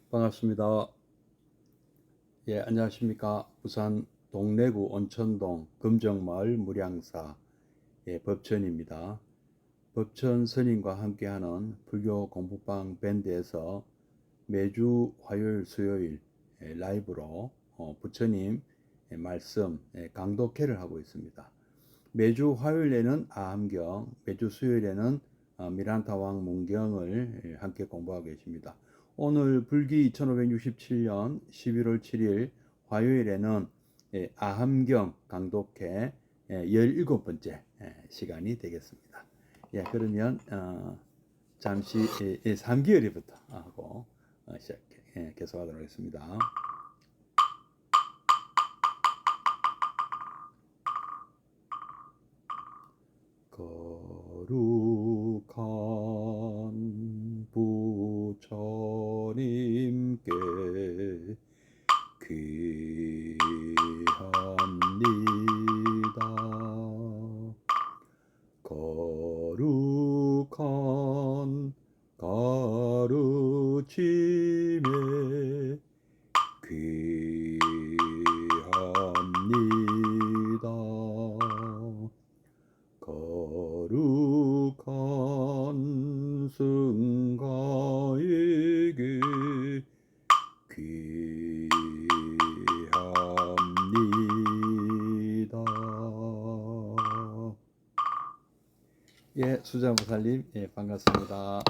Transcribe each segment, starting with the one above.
반갑습니다. 예, 안녕하십니까. 부산 동래구 온천동 금정마을 무량사 법천입니다. 법천 스님과 함께하는 불교 공부방 밴드에서 매주 화요일, 수요일 라이브로 부처님 말씀 강독회를 하고 있습니다. 매주 화요일에는 아함경, 매주 수요일에는 미란타왕 문경을 함께 공부하고 계십니다. 오늘 불기 2567년 11월 7일 화요일에는 아함경 강독회 17번째 시간이 되겠습니다. 예, 그러면 잠시 3기열이부터 하고 계속하도록 하겠습니다. 거룩한 부처님께 귀합니다. 거룩한 가르침에 귀합니다. 거룩한 승가에게 귀합니다. 예, 수자무살님, 예, 반갑습니다.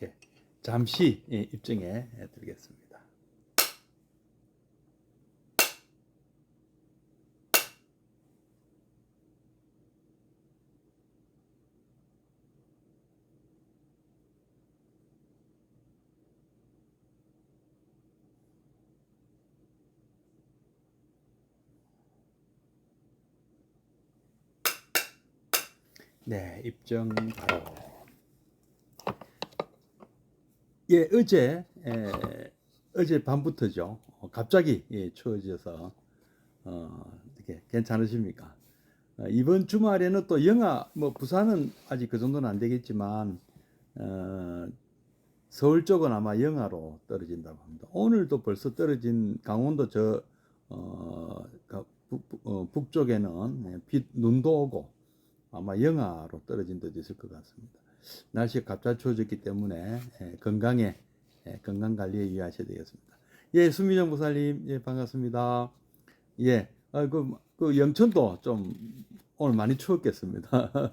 예, 잠시 입증해 드리겠습니다. 네, 입증 바로. 예, 어제 밤부터죠. 갑자기 추워져서 이렇게 괜찮으십니까? 이번 주말에는 또 영하, 뭐 부산은 아직 그 정도는 안 되겠지만 서울 쪽은 아마 영하로 떨어진다고 합니다. 오늘도 벌써 떨어진 강원도 북쪽에는 눈도 오고 아마 영하로 떨어진 데도 있을 것 같습니다. 날씨가 갑자기 추워졌기 때문에 건강 관리에 유의하셔야 되겠습니다. 예, 수미정 부사님, 예, 반갑습니다. 예, 그 영천도 좀 오늘 많이 추웠겠습니다.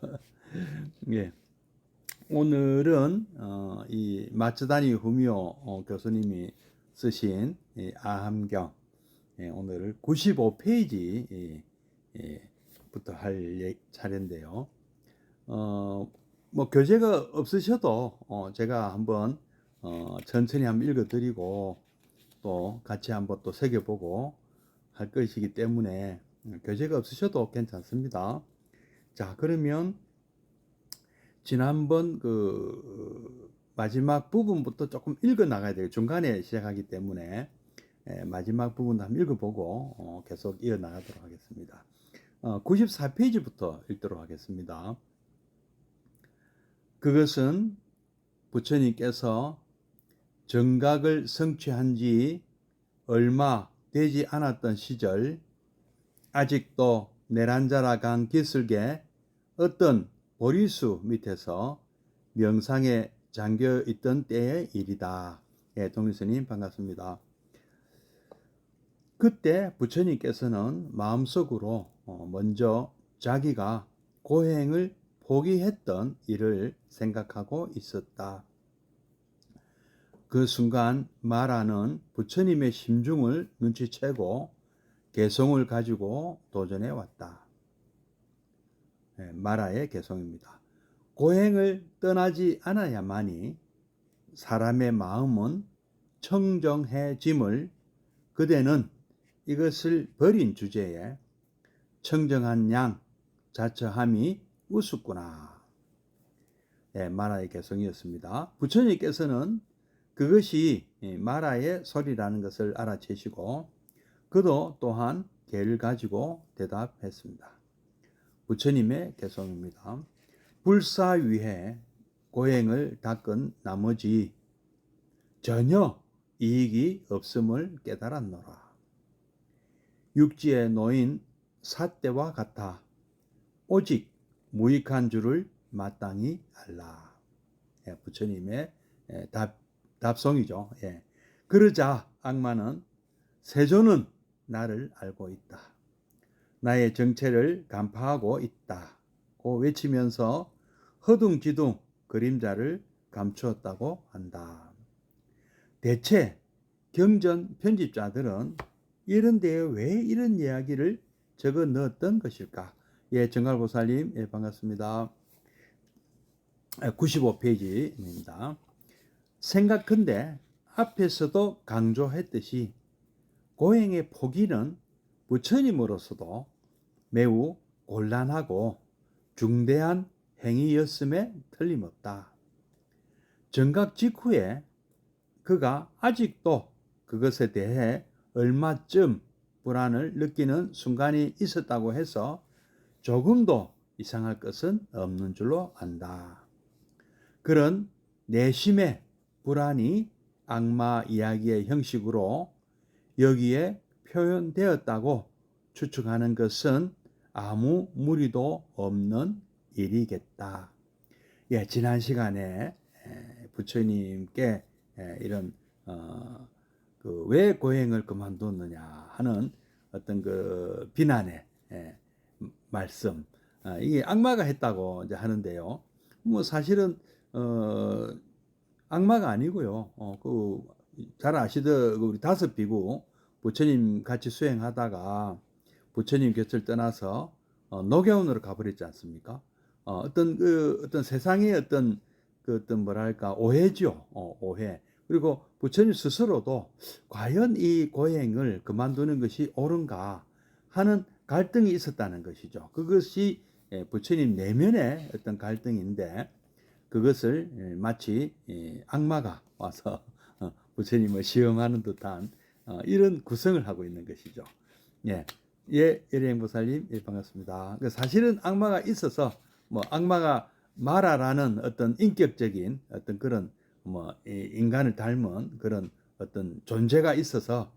예, 오늘은 이 마츠다니 후미오 교수님이 쓰신 아함경 오늘 95페이지 부터 할 차례인데요. 뭐 교재가 없으셔도 제가 한번 천천히 한번 읽어드리고 또 같이 한번 또 새겨보고 할 것이기 때문에 교재가 없으셔도 괜찮습니다. 자, 그러면 지난번 그 마지막 부분부터 조금 읽어 나가야 돼요. 중간에 시작하기 때문에 마지막 부분도 한번 읽어보고 계속 이어 나가도록 하겠습니다. 94페이지부터 읽도록 하겠습니다. 그것은 부처님께서 정각을 성취한 지 얼마 되지 않았던 시절 아직도 내란자라 강 기슭에 어떤 보리수 밑에서 명상에 잠겨 있던 때의 일이다. 예, 동리스님 반갑습니다. 그때 부처님께서는 마음속으로 먼저 자기가 고행을 포기했던 일을 생각하고 있었다. 그 순간 마라는 부처님의 심중을 눈치채고 개성을 가지고 도전해 왔다. 마라의 개성입니다. 고행을 떠나지 않아야만이 사람의 마음은 청정해짐을 그대는 이것을 버린 주제에 청정한 양 자처함이 우습구나. 마라의 개성이었습니다. 부처님께서는 그것이 마라의 소리라는 것을 알아채시고 그도 또한 개를 가지고 대답했습니다. 부처님의 개성입니다. 불사위에 고행을 닦은 나머지 전혀 이익이 없음을 깨달았노라. 육지에 놓인 삿대와 같아 오직 무익한 줄을 마땅히 알라. 예, 부처님의 답송이죠. 예. 그러자 악마는 세존은 나를 알고 있다. 나의 정체를 간파하고 있다고 외치면서 허둥지둥 그림자를 감추었다고 한다. 대체 경전 편집자들은 이런 데에 왜 이런 이야기를 적어 넣었던 것일까? 예, 정갈보살님, 예, 반갑습니다. 95페이지입니다. 생각컨대 앞에서도 강조했듯이 고행의 포기는 부처님으로서도 매우 곤란하고 중대한 행위였음에 틀림없다. 정각 직후에 그가 아직도 그것에 대해 얼마쯤 불안을 느끼는 순간이 있었다고 해서 조금도 이상할 것은 없는 줄로 안다. 그런 내심의 불안이 악마 이야기의 형식으로 여기에 표현되었다고 추측하는 것은 아무 무리도 없는 일이겠다. 예, 지난 시간에 부처님께 이런 왜 고행을 그만뒀느냐 하는 어떤 그 비난의 말씀, 이게 악마가 했다고 이제 하는데요. 뭐 사실은 악마가 아니고요. 잘 아시듯 우리 다섯 비구 부처님 같이 수행하다가 부처님 곁을 떠나서 녹야원으로 가버렸지 않습니까? 어떤 세상의 어떤 뭐랄까 오해죠. 오해. 그리고 부처님 스스로도 과연 이 고행을 그만두는 것이 옳은가 하는 갈등이 있었다는 것이죠. 그것이 부처님 내면의 어떤 갈등인데 그것을 마치 악마가 와서 부처님을 시험하는 듯한 이런 구성을 하고 있는 것이죠. 예, 일행보살님, 예, 반갑습니다. 사실은 악마가 있어서 뭐 악마가 마라라는 어떤 인격적인 어떤 그런 인간을 닮은 그런 어떤 존재가 있어서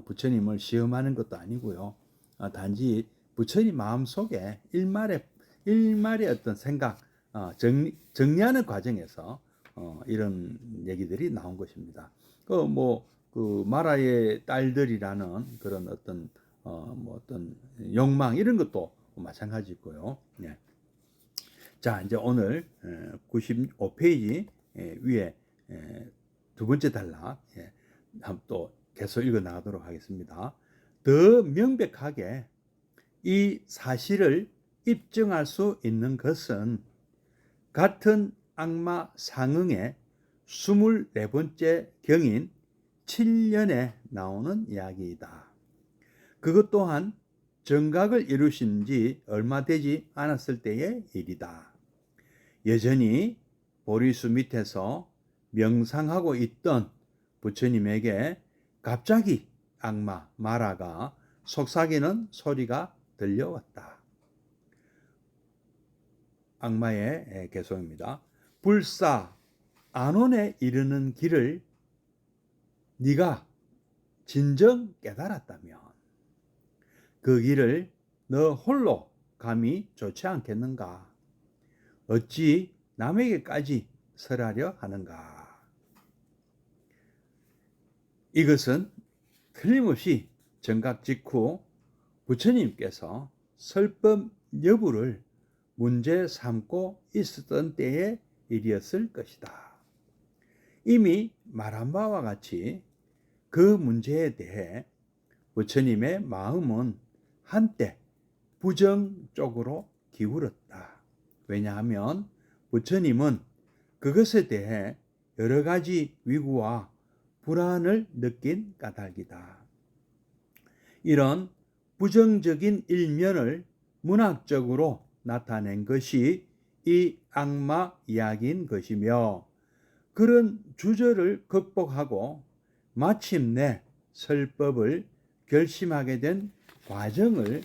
부처님을 시험하는 것도 아니고요. 단지 부처님 마음속에 일말의 어떤 생각 정리하는 과정에서 이런 얘기들이 나온 것입니다. 그 마라의 딸들이라는 그런 어떤 어떤 욕망 이런 것도 마찬가지고요. 예. 자, 이제 오늘 95페이지 위에 두 번째 단락 한번 또 계속 읽어 나가도록 하겠습니다. 더 명백하게 이 사실을 입증할 수 있는 것은 같은 악마 상응의 24번째 경인 7년에 나오는 이야기이다. 그것 또한 정각을 이루신 지 얼마 되지 않았을 때의 일이다. 여전히 보리수 밑에서 명상하고 있던 부처님에게 갑자기 악마 마라가 속삭이는 소리가 들려왔다. 악마의 개송입니다. 불사 안온에 이르는 길을 네가 진정 깨달았다면 그 길을 너 홀로 감히 좋지 않겠는가? 어찌 남에게까지 설하려 하는가? 이것은 틀림없이 정각 직후 부처님께서 설법 여부를 문제 삼고 있었던 때의 일이었을 것이다. 이미 말한 바와 같이 그 문제에 대해 부처님의 마음은 한때 부정 쪽으로 기울었다. 왜냐하면 부처님은 그것에 대해 여러 가지 위구와 불안을 느낀 까닭이다. 이런 부정적인 일면을 문학적으로 나타낸 것이 이 악마 이야기인 것이며 그런 주저를 극복하고 마침내 설법을 결심하게 된 과정을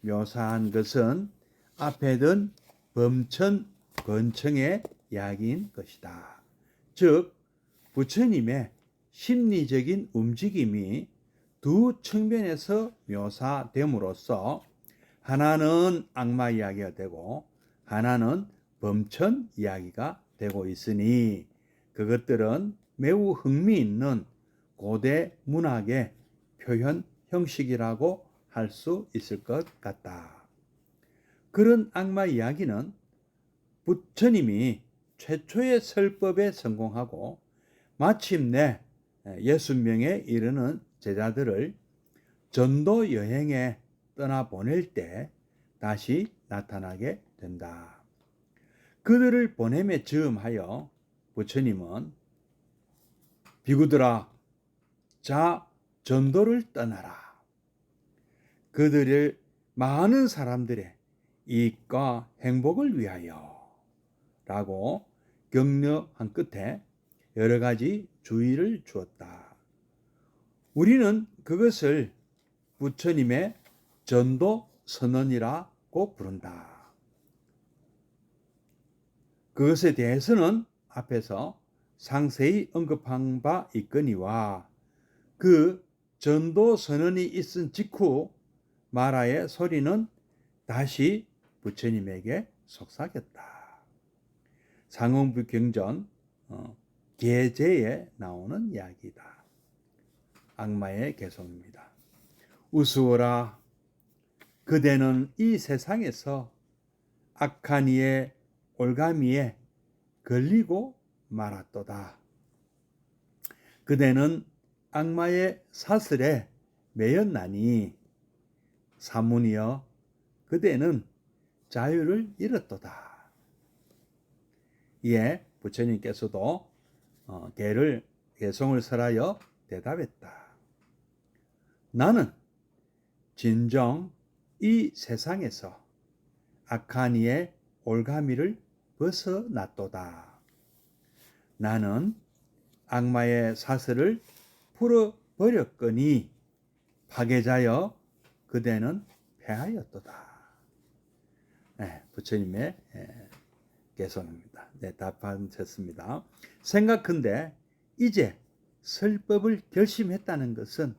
묘사한 것은 앞에 든 범천건청의 이야기인 것이다. 즉 부처님의 심리적인 움직임이 두 측면에서 묘사됨으로써 하나는 악마 이야기가 되고 하나는 범천 이야기가 되고 있으니 그것들은 매우 흥미있는 고대 문학의 표현 형식이라고 할 수 있을 것 같다. 그런 악마 이야기는 부처님이 최초의 설법에 성공하고 마침내 60명에 이르는 제자들을 전도 여행에 떠나보낼 때 다시 나타나게 된다. 그들을 보냄에 즈음하여 부처님은 비구들아, 자 전도를 떠나라. 그들을 많은 사람들의 이익과 행복을 위하여 라고 격려한 끝에 여러 가지 주의를 주었다. 우리는 그것을 부처님의 전도 선언이라고 부른다. 그것에 대해서는 앞에서 상세히 언급한 바 있거니와 그 전도 선언이 있은 직후 마라의 소리는 다시 부처님에게 속삭였다. 상응부경전 계제에 나오는 이야기다. 악마의 개성입니다. 우스워라, 그대는 이 세상에서 악한 이의 올가미에 걸리고 말았도다. 그대는 악마의 사슬에 매였나니 사문이여, 그대는 자유를 잃었도다. 이에 부처님께서도 개성을 설하여 대답했다. 나는 진정 이 세상에서 악한 이의 올가미를 벗어났도다. 나는 악마의 사슬을 풀어버렸거니 파괴자여, 그대는 패하였도다. 부처님의 개성입니다. 답하셨습니다. 생각컨대 이제 설법을 결심했다는 것은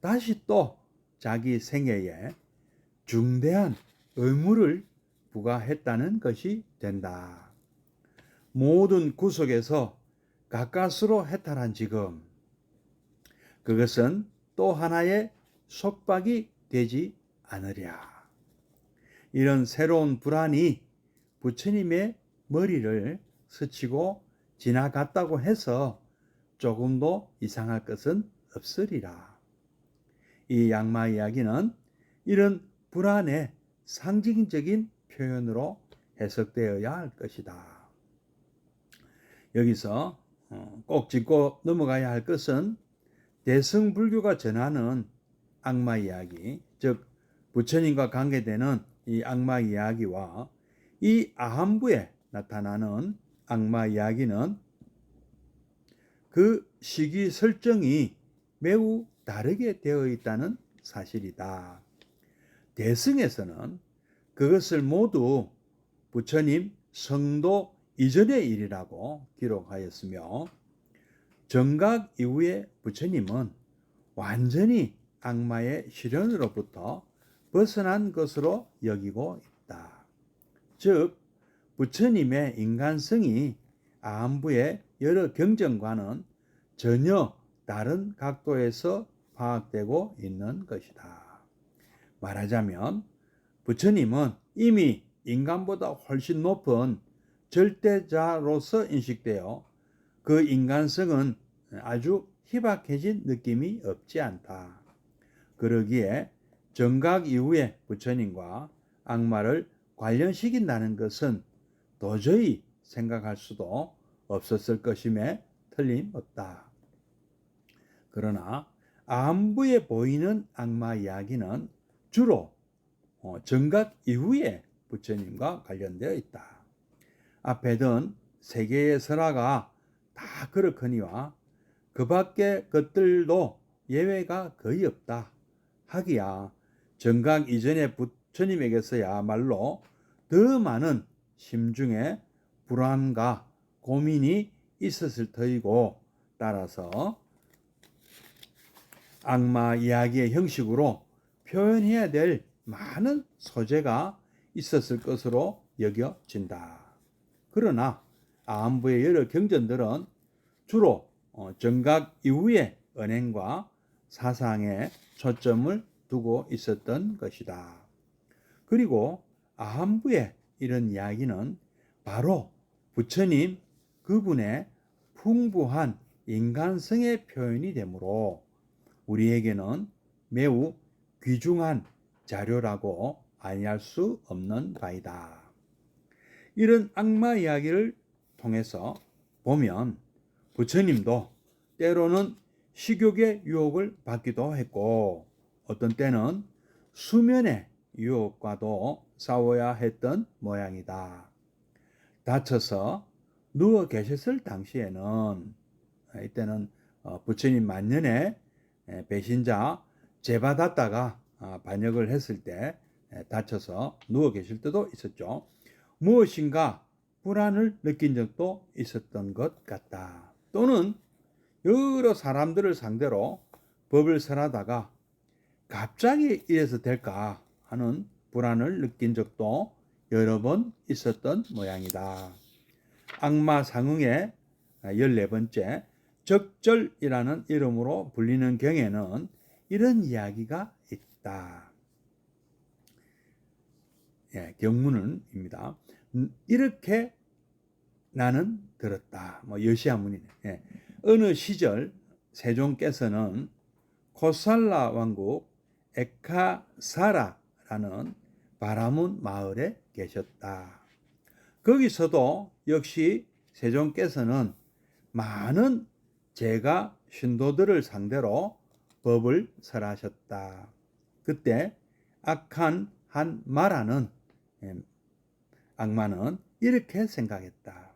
다시 또 자기 생애에 중대한 의무를 부과했다는 것이 된다. 모든 구속에서 가까스로 해탈한 지금 그것은 또 하나의 속박이 되지 않으랴. 이런 새로운 불안이 부처님의 머리를 스치고 지나갔다고 해서 조금도 이상할 것은 없으리라. 이 악마 이야기는 이런 불안의 상징적인 표현으로 해석되어야 할 것이다. 여기서 꼭 짚고 넘어가야 할 것은 대승불교가 전하는 악마 이야기, 즉 부처님과 관계되는 이 악마 이야기와 이 아함부에 나타나는 악마 이야기는 그 시기 설정이 매우 다르게 되어 있다는 사실이다. 대승에서는 그것을 모두 부처님 성도 이전의 일이라고 기록하였으며 정각 이후에 부처님은 완전히 악마의 시련으로부터 벗어난 것으로 여기고 있다. 즉 부처님의 인간성이 아함부의 여러 경전과는 전혀 다른 각도에서 파악되고 있는 것이다. 말하자면 부처님은 이미 인간보다 훨씬 높은 절대자로서 인식되어 그 인간성은 아주 희박해진 느낌이 없지 않다. 그러기에 정각 이후에 부처님과 악마를 관련시킨다는 것은 도저히 생각할 수도 없었을 것임에 틀림없다. 그러나 아함부에 보이는 악마 이야기는 주로 정각 이후에 부처님과 관련되어 있다. 앞에 든 세 개의 설화가 다 그렇거니와 그 밖의 것들도 예외가 거의 없다 하기야 정각 이전의 부처님에게서야말로 더 많은 심중의 불안과 고민이 있었을 터이고 따라서 악마 이야기의 형식으로 표현해야 될 많은 소재가 있었을 것으로 여겨진다. 그러나 아함부의 여러 경전들은 주로 정각 이후의 언행과 사상에 초점을 두고 있었던 것이다. 그리고 아함부의 이런 이야기는 바로 부처님 그분의 풍부한 인간성의 표현이 되므로 우리에게는 매우 귀중한 자료라고 아니할 수 없는 바이다. 이런 악마 이야기를 통해서 보면 부처님도 때로는 식욕의 유혹을 받기도 했고 어떤 때는 수면의 유혹과도 싸워야 했던 모양이다. 다쳐서 누워 계셨을 당시에는 이때는 부처님 만년에 배신자 제받았다가 반역을 했을 때 다쳐서 누워 계실 때도 있었죠. 무엇인가 불안을 느낀 적도 있었던 것 같다. 또는 여러 사람들을 상대로 법을 설하다가 갑자기 이래서 될까 하는 불안을 느낀 적도 여러 번 있었던 모양이다. 악마 상응의 14번째 적절이라는 이름으로 불리는 경에는 이런 이야기가 있다. 경문입니다. 이렇게 나는 들었다. 여시아문이네. 어느 시절 세종께서는 코살라 왕국 에카사라라는 바라문 마을에 계셨다. 거기서도 역시 세종께서는 많은 제가 신도들을 상대로 법을 설하셨다. 그때 악한 한 마라는 악마는 이렇게 생각했다.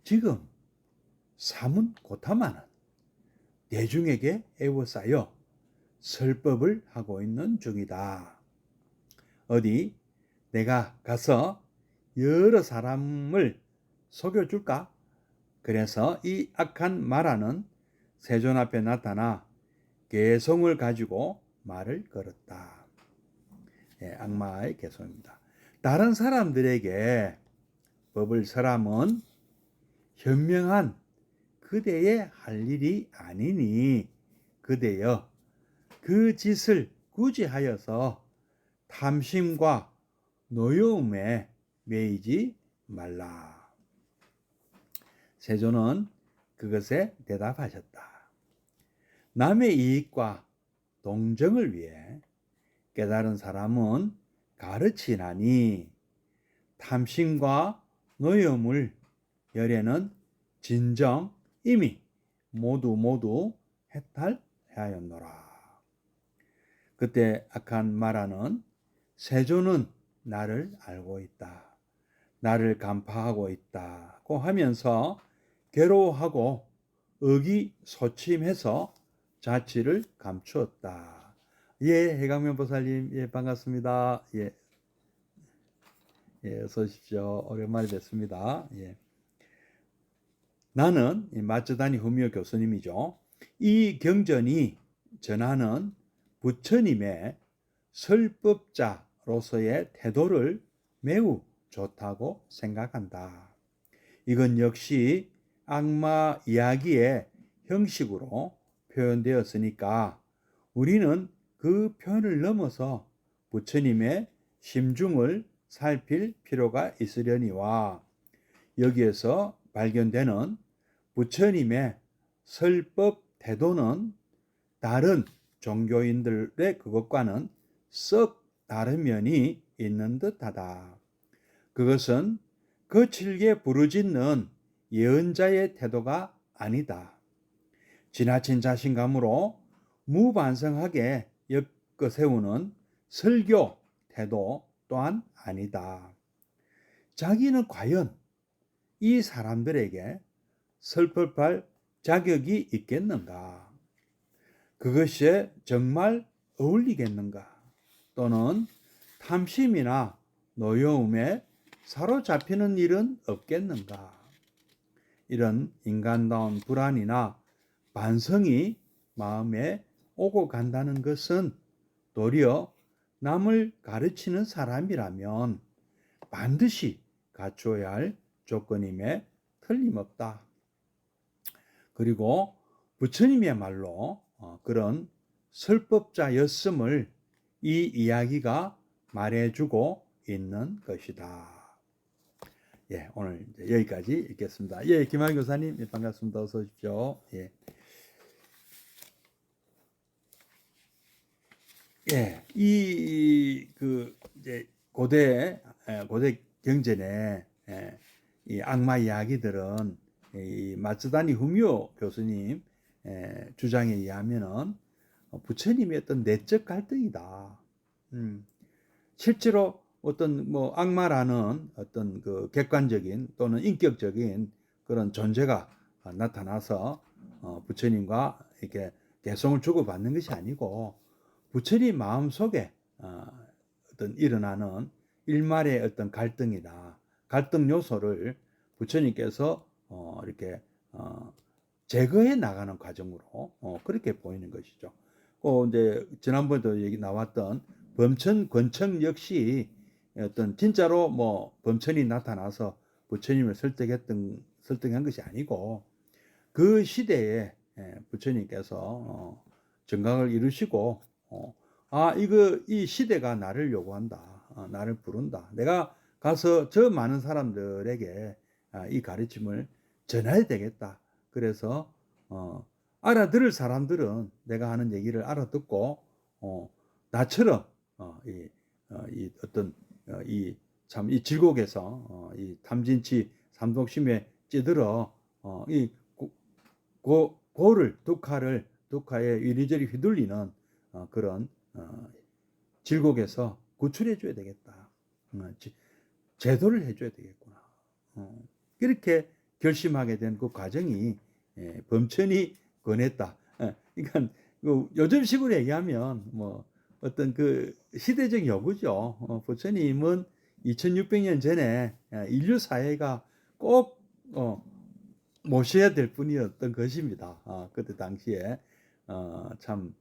지금 사문 고타마는 대중에게 애워싸여 설법을 하고 있는 중이다. 어디 내가 가서 여러 사람을 속여줄까? 그래서 이 악한 마라는 세존 앞에 나타나 개성을 가지고 말을 걸었다. 악마의 개성입니다. 다른 사람들에게 법을 설함은 현명한 그대의 할 일이 아니니 그대여 그 짓을 굳이 하여서 탐심과 노여움에 매이지 말라. 세존은 그것에 대답하셨다. 남의 이익과 동정을 위해 깨달은 사람은 가르치나니 탐심과 노여움을 열에는 진정 이미 모두 해탈하였노라. 그때 악한 마라는 세존은 나를 알고 있다. 나를 간파하고 있다고 하면서 괴로워하고 의기소침해서 자취를 감추었다. 해강면 보살님, 반갑습니다. 어서 오십시오. 오랜만에 뵙습니다. 나는 마츠다니 후미오 교수님이죠. 이 경전이 전하는 부처님의 설법자로서의 태도를 매우 좋다고 생각한다. 이건 역시 악마 이야기의 형식으로 표현되었으니까 우리는 그 표현을 넘어서 부처님의 심중을 살필 필요가 있으려니와 여기에서 발견되는 부처님의 설법 태도는 다른 종교인들의 그것과는 썩 다른 면이 있는 듯하다. 그것은 거칠게 부르짖는 예언자의 태도가 아니다. 지나친 자신감으로 무반성하게 엮어 세우는 설교 태도 또한 아니다. 자기는 과연 이 사람들에게 설법할 자격이 있겠는가? 그것이 정말 어울리겠는가? 또는 탐심이나 노여움에 사로잡히는 일은 없겠는가? 이런 인간다운 불안이나 반성이 마음에 오고 간다는 것은 도리어 남을 가르치는 사람이라면 반드시 갖춰야 할 조건임에 틀림없다. 그리고 부처님이야말로 그런 설법자였음을 이 이야기가 말해주고 있는 것이다. 예, 오늘 이제 여기까지 읽겠습니다. 예, 김한 교사님, 예, 반갑습니다. 어서 오십시오. 예. 예, 이제 고대 경전의 이 악마 이야기들은 이 마츠다니 후미오 교수님 주장에 의하면은 부처님의 어떤 내적 갈등이다. 실제로 어떤 뭐 악마라는 어떤 그 객관적인 또는 인격적인 그런 존재가 나타나서 부처님과 이렇게 개성을 주고받는 것이 아니고 부처님 마음 속에 어떤 일어나는 일말의 어떤 갈등이다. 갈등 요소를 부처님께서 이렇게 제거해 나가는 과정으로 그렇게 보이는 것이죠. 이제 지난번에도 얘기 나왔던 범천 권청 역시 어떤 진짜로 뭐 범천이 나타나서 부처님을 설득한 것이 아니고 그 시대에 부처님께서 정각을 이루시고 이 시대가 나를 요구한다. 나를 부른다. 내가 가서 저 많은 사람들에게 이 가르침을 전해야 되겠다. 그래서 알아들을 사람들은 내가 하는 얘기를 알아듣고 나처럼 이 어떤 이 질곡에서 이 탐진치 삼독심에 찌들어 이 고를 독하에 이리저리 휘둘리는 그런 질곡에서 구출해 줘야 되겠다. 제도를 해줘야 되겠구나. 이렇게 결심하게 된 그 과정이 범천이 권했다. 그러니까 요즘식으로 얘기하면 뭐 어떤 그 시대적 요구죠. 부처님은 2600년 전에 인류 사회가 꼭 모셔야 될 분이었던 것입니다. 그때 당시에 참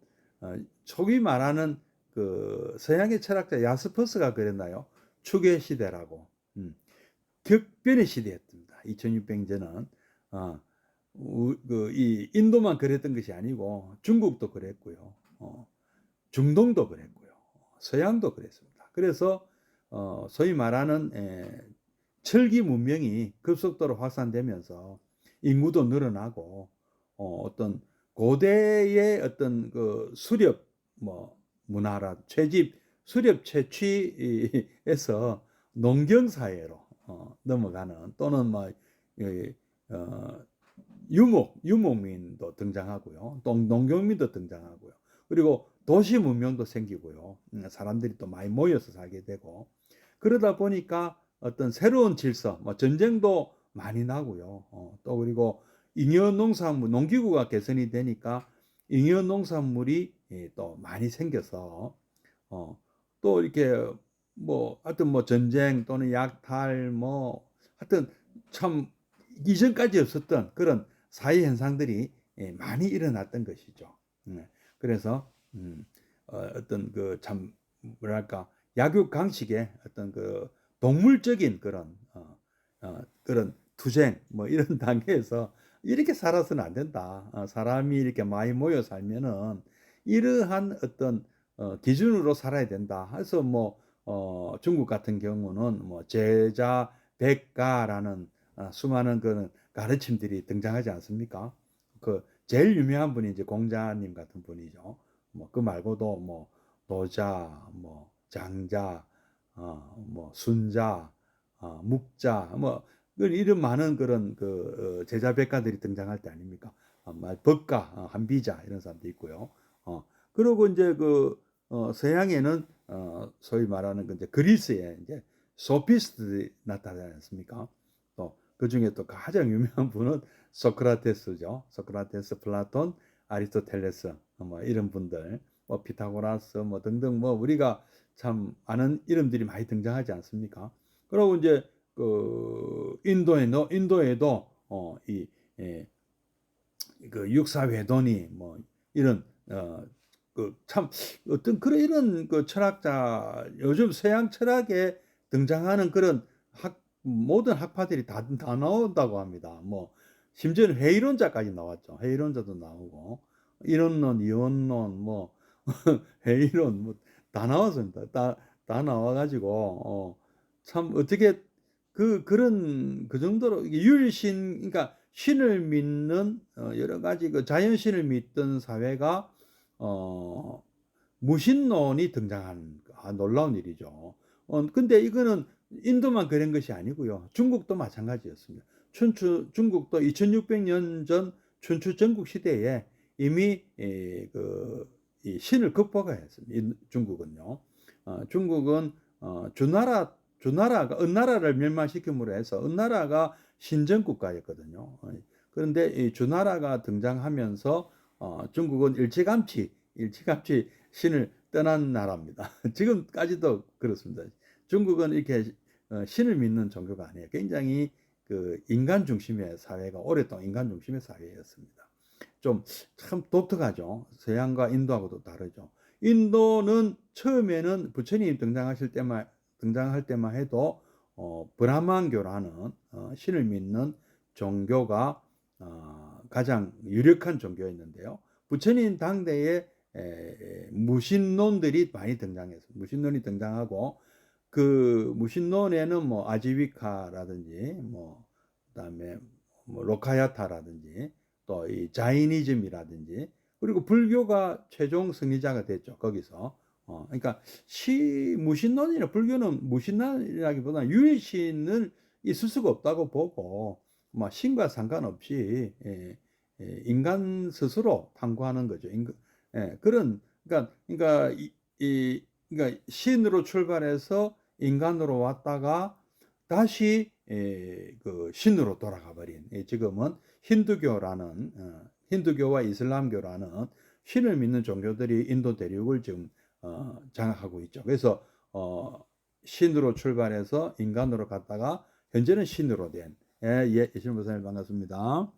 초기 말하는 그 서양의 철학자 야스퍼스가 그랬나요? 추계 시대라고. 격변의 시대였습니다. 2600년은 이 인도만 그랬던 것이 아니고 중국도 그랬고요. 중동도 그랬고요. 서양도 그랬습니다. 그래서 소위 말하는 철기 문명이 급속도로 확산되면서 인구도 늘어나고 어떤 고대의 어떤 그 수렵 문화라 수렵 채취에서 농경 사회로 넘어가는 또는 유목민도 등장하고요. 또 농경민도 등장하고요. 그리고 도시 문명도 생기고요. 사람들이 또 많이 모여서 살게 되고 그러다 보니까 어떤 새로운 질서, 전쟁도 많이 나고요. 또 그리고 잉여 농산물, 농기구가 개선이 되니까 잉여 농산물이 또 많이 생겨서 또 이렇게 하여튼 전쟁 또는 약탈 하여튼 참 이전까지 없었던 그런 사회 현상들이 많이 일어났던 것이죠. 그래서 어떤 그 참 뭐랄까 약육 강식의 어떤 그 동물적인 그런 그런 투쟁 이런 단계에서 이렇게 살아서는 안 된다. 사람이 이렇게 많이 모여 살면은 이러한 어떤 기준으로 살아야 된다. 그래서 중국 같은 경우는 제자 백가라는 수많은 그런 가르침들이 등장하지 않습니까? 그 제일 유명한 분이 이제 공자님 같은 분이죠. 그 말고도 도자, 장자, 순자, 묵자, 이런 많은 그런 그 제자 백가들이 등장할 때 아닙니까? 법가, 한비자 이런 사람도 있고요. 그리고 이제 서양에는 소위 말하는 이제 그리스에 이제 소피스트들이 나타나지 않습니까? 또 그 중에 또 가장 유명한 분은 소크라테스죠. 소크라테스, 플라톤, 아리스토텔레스 이런 분들, 피타고라스 등등 우리가 참 아는 이름들이 많이 등장하지 않습니까? 그리고 이제 인도에도 이 예, 그 육사회도니 뭐 이런 그 참 어떤 그런 이런 그 철학자 요즘 서양 철학에 등장하는 그런 모든 학파들이 다 나온다고 합니다. 뭐 심지어는 회의론자까지 나왔죠. 회의론자도 나오고 이론론, 이원론, 뭐 회의론 뭐 다 나왔습니다. 다 나와가지고 참 어떻게 그런 그 정도로 이게 유일신 그러니까 신을 믿는 여러 가지 그 자연신을 믿던 사회가 무신론이 등장한 놀라운 일이죠. 근데 이거는 인도만 그런 것이 아니고요. 중국도 마찬가지였습니다. 중국도 2600년 전 춘추 전국 시대에 이미 이 신을 극복했습니다. 중국은요. 중국은 주나라가 은나라를 멸망시킴으로 해서 은나라가 신정 국가였거든요. 그런데 이 주나라가 등장하면서 중국은 일찌감치 신을 떠난 나라입니다. 지금까지도 그렇습니다. 중국은 이렇게 신을 믿는 종교가 아니에요. 굉장히 그 인간 중심의 사회가 오랫동안 인간 중심의 사회였습니다. 좀 참 독특하죠. 서양과 인도하고도 다르죠. 인도는 처음에는 부처님 등장할 때만 해도 브라만교라는 신을 믿는 종교가 가장 유력한 종교였는데요. 부처님 당대에 무신론들이 많이 등장했습니다. 무신론이 등장하고 그 무신론에는 뭐 아지비카라든지 뭐 그다음에 뭐 로카야타라든지 또 이 자이니즘이라든지 그리고 불교가 최종 승리자가 됐죠. 거기서 그러니까 무신론이나 불교는 무신론이라기보다는 유일신을 있을 수가 없다고 보고 뭐 신과 상관없이 인간 스스로 탐구하는 거죠. 그런 그러니까 신으로 출발해서 인간으로 왔다가 다시 그 신으로 돌아가 버린 지금은 힌두교와 이슬람교라는 신을 믿는 종교들이 인도 대륙을 지금 장악하고 있죠. 그래서 신으로 출발해서 인간으로 갔다가 현재는 신으로 된 예신 목사님 반갑습니다.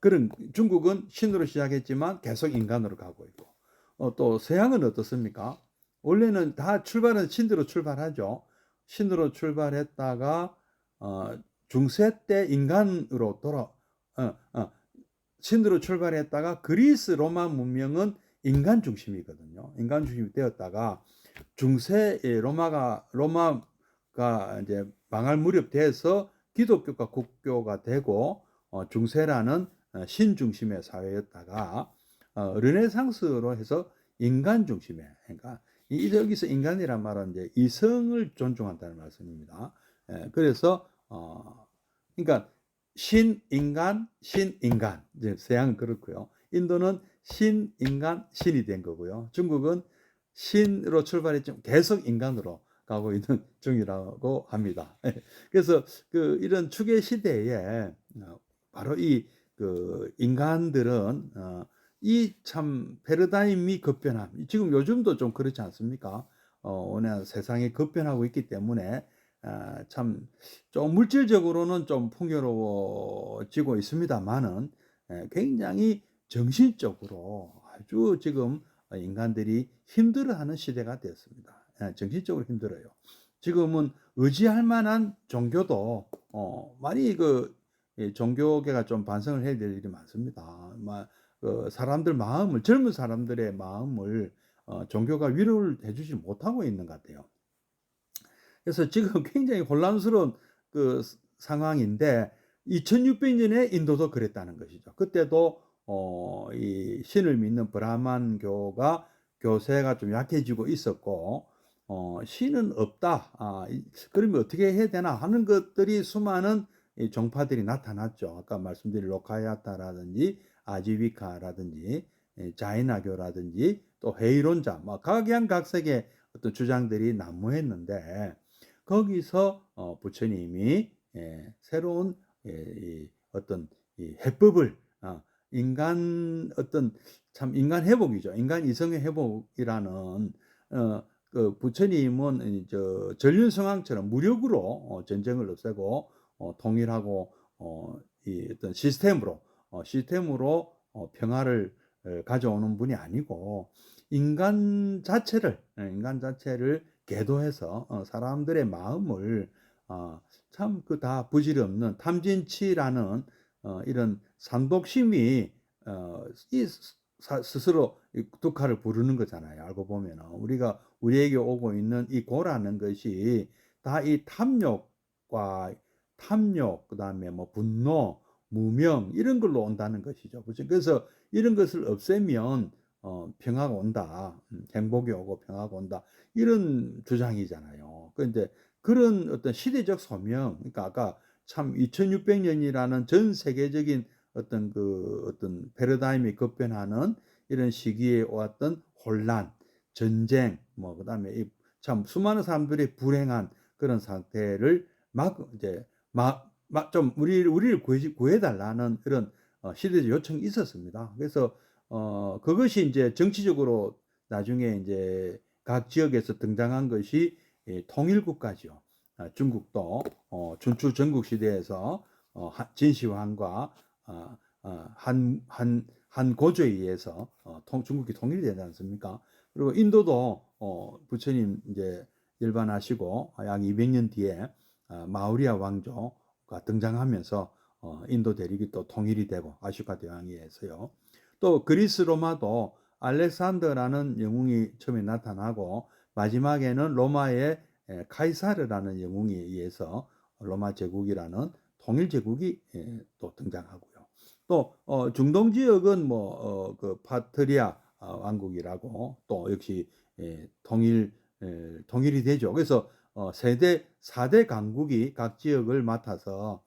그런 중국은 신으로 시작했지만 계속 인간으로 가고 있고 또 서양은 어떻습니까? 원래는 다 출발은 신으로 출발하죠. 신으로 출발했다가 중세 때 인간으로 신으로 출발했다가 그리스 로마 문명은 인간 중심이거든요. 인간 중심이 되었다가 중세 로마가 이제 망할 무렵 돼서 기독교가 국교가 되고 중세라는 신 중심의 사회였다가 르네상스로 해서 인간 중심의 그러니까 여기서 인간이란 말은 이제 이성을 존중한다는 말씀입니다. 그래서 그러니까 신인간 이제 서양은 그렇고요. 인도는 신인간 신이 된 거고요. 중국은 신으로 출발했지만 계속 인간으로 가고 있는 중이라고 합니다. 그래서 이런 추계 시대에 바로 그 인간들은 이 참 패러다임이 급변함. 지금 요즘도 좀 그렇지 않습니까? 오늘 세상이 급변하고 있기 때문에 참 좀 물질적으로는 좀 풍요로워지고 있습니다만은 굉장히 정신적으로 아주 지금 인간들이 힘들어하는 시대가 되었습니다. 정신적으로 힘들어요. 지금은 의지할 만한 종교도 많이 종교계가 좀 반성을 해야 될 일이 많습니다. 사람들 마음을 젊은 사람들의 마음을 종교가 위로를 해주지 못하고 있는 것 같아요. 그래서 지금 굉장히 혼란스러운 그 상황인데 2600년에 인도도 그랬다는 것이죠. 그때도 이 신을 믿는 브라만교가 교세가 좀 약해지고 있었고 신은 없다. 그러면 어떻게 해야 되나 하는 것들이 수많은 종파들이 나타났죠. 아까 말씀드린 로카야타라든지 아지비카라든지 자이나교라든지 또 회의론자, 각양각색의 어떤 주장들이 난무했는데 거기서 부처님이 새로운 어떤 이 해법을 인간 인간 회복이죠. 인간 이성의 회복이라는 그 부처님은 전륜성왕처럼 무력으로 전쟁을 없애고 통일하고 이 어떤 시스템으로 평화를 가져오는 분이 아니고 인간 자체를 계도해서 사람들의 마음을 참 그 다 부질없는 탐진치라는 이런 산독심이 스스로 둑하를 부르는 거잖아요. 알고 보면 우리에게 오고 있는 이 고라는 것이 다 이 탐욕, 그다음에 뭐 분노, 무명 이런 걸로 온다는 것이죠. 그렇죠? 그래서 이런 것을 없애면 평화가 온다, 행복이 오고 평화가 온다 이런 주장이잖아요. 그런데 그런 어떤 시대적 소명, 그러니까 아까 참 2600년이라는 전 세계적인 어떤 패러다임이 급변하는 이런 시기에 왔던 혼란, 전쟁, 뭐 그다음에 참 수많은 사람들이 불행한 그런 상태를 이제 좀 우리를 구해달라는 그런 시대적 요청이 있었습니다. 그래서 그것이 이제 정치적으로 나중에 이제 각 지역에서 등장한 것이 통일국가죠. 중국도 춘추 전국 시대에서 진시황과 한 고조에 의해서 중국이 통일이 되지 않습니까? 그리고 인도도 부처님 이제 일반하시고 약 200년 뒤에 마우리아 왕조가 등장하면서 인도 대륙이 또 통일이 되고 아쇼카 대왕에 의해서요. 또 그리스 로마도 알렉산더라는 영웅이 처음에 나타나고 마지막에는 로마의 카이사르라는 영웅에 의해서 로마 제국이라는 통일 제국이 또 등장하고요. 또 중동 지역은 그 파트리아 왕국이라고 또 역시 통일이 되죠. 그래서 4대 강국이 각 지역을 맡아서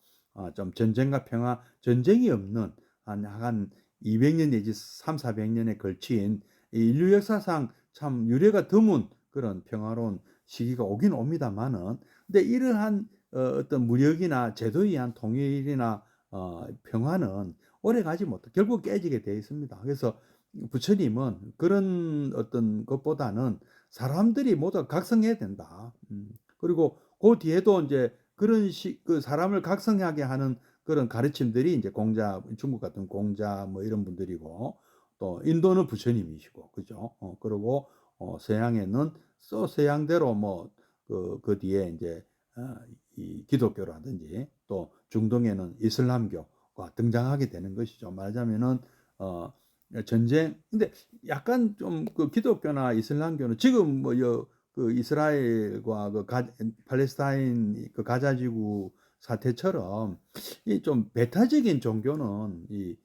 좀 전쟁과 평화, 전쟁이 없는 한 200년 내지 3, 400년에 걸친 인류 역사상 참 유례가 드문 그런 평화로운 시기가 오긴 옵니다만은, 근데 이러한 어떤 무력이나 제도에 의한 통일이나 평화는 오래 가지 못해 결국 깨지게 되어 있습니다. 그래서 부처님은 그런 어떤 것보다는 사람들이 모두 각성해야 된다. 그리고 그 뒤에도 이제 그런 그 사람을 각성하게 하는 그런 가르침들이 이제 중국 같은 공자 뭐 이런 분들이고, 또 인도는 부처님이시고, 그죠? 그리고 서양에는 서양대로 뭐 그 뒤에 이제 이 기독교라든지 또 중동에는 이슬람교가 등장하게 되는 것이죠. 말하자면은 전쟁, 근데 약간 좀 그 기독교나 이슬람교는 지금 그 이스라엘과 팔레스타인 그 가자지구 사태처럼 이 좀 배타적인 종교는 이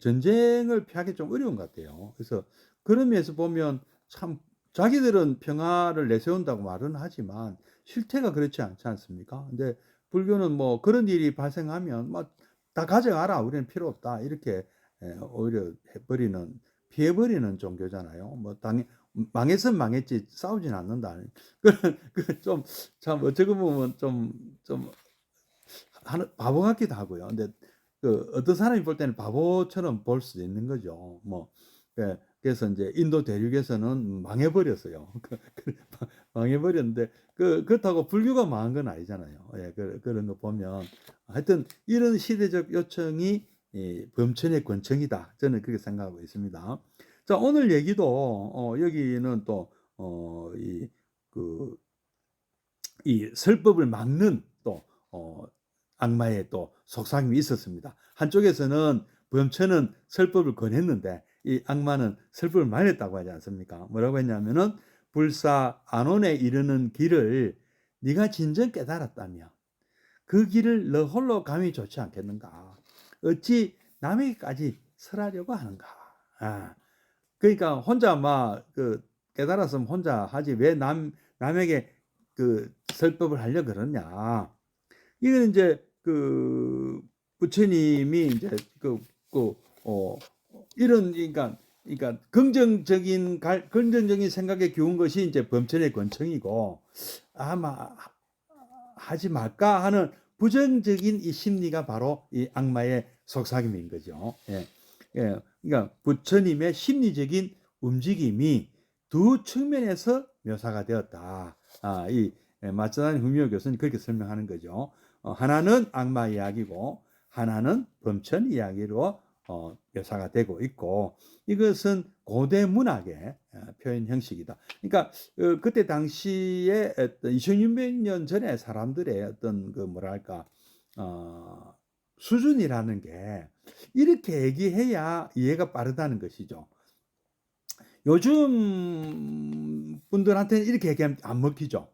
전쟁을 피하기 좀 어려운 것 같아요. 그래서 그런 면에서 보면 참 자기들은 평화를 내세운다고 말은 하지만 실태가 그렇지 않지 않습니까? 근데 불교는 뭐 그런 일이 발생하면 뭐 다 가져가라, 우리는 필요 없다, 이렇게 오히려 피해버리는 종교잖아요. 뭐 망했으면 망했지 싸우진 않는다. 참 어떻게 보면 좀 바보 같기도 하고요. 근데 그 어떤 사람이 볼 때는 바보처럼 볼 수도 있는 거죠. 뭐 그래서 이제 인도 대륙에서는 망해버렸어요. 망해버렸는데 그렇다고 불교가 망한 건 아니잖아요. 예, 그런 거 보면 하여튼 이런 시대적 요청이 범천의 권청이다, 저는 그렇게 생각하고 있습니다. 자, 오늘 얘기도 여기는 또 이 설법을 막는 또 악마의 또 속삭임이 있었습니다. 한쪽에서는 범천은 설법을 권했는데 이 악마는 설법을 말했다고 하지 않습니까? 뭐라고 했냐면은 불사 안온에 이르는 길을 네가 진정 깨달았다며 그 길을 너 홀로 감히 좋지 않겠는가? 어찌 남에게까지 설하려고 하는가? 그러니까 혼자 깨달았으면 혼자 하지 왜 남에게 그 설법을 하려 그러냐? 이건 이제 그 부처님이 이제 이런 그러니까 긍정적인 생각에 기운 것이 이제 범천의 권청이고, 아마 하지 말까 하는 부정적인 이 심리가 바로 이 악마의 속삭임인 거죠. 예. 예. 그러니까 부처님의 심리적인 움직임이 두 측면에서 묘사가 되었다. 이 마츠다니 후미오 교수는 그렇게 설명하는 거죠. 하나는 악마 이야기고 하나는 범천 이야기로 묘사가 되고 있고, 이것은 고대 문학의 표현 형식이다. 그러니까 그때 당시에 어떤 2600년 전에 사람들의 어떤 그 뭐랄까 수준이라는 게 이렇게 얘기해야 이해가 빠르다는 것이죠. 요즘 분들한테는 이렇게 얘기하면 안 먹히죠.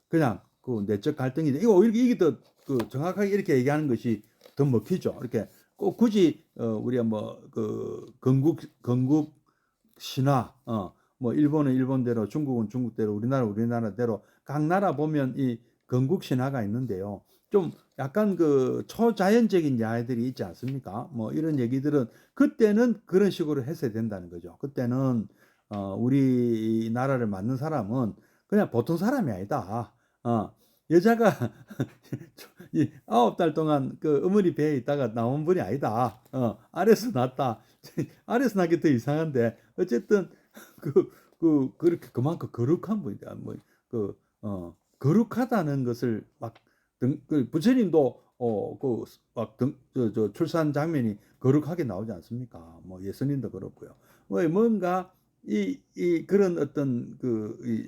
그냥 그 내적 갈등이 이거 이게 더 그 정확하게 이렇게 얘기하는 것이 더 먹히죠. 이렇게 꼭 굳이 우리가 뭐 그 건국 신화 뭐 일본은 일본대로, 중국은 중국대로, 우리나라는 우리나라대로 각 나라 보면 이 건국 신화가 있는데요. 좀 약간 그 초자연적인 야해들이 있지 않습니까? 뭐 이런 얘기들은 그때는 그런 식으로 했어야 된다는 거죠. 그때는 우리나라를 만든 사람은 그냥 보통 사람이 아니다. 여자가 이 9달 동안 그 어머니 배에 있다가 나온 분이 아니다. 아래서 낳았다. 아래서 낳기 더 이상한데 어쨌든 그렇게 그만큼 거룩한 분이다. 뭐 거룩하다는 것을 막 그 부처님도 저 출산 장면이 거룩하게 나오지 않습니까? 뭐 예수님도 그렇고요. 뭐 뭔가 그런 어떤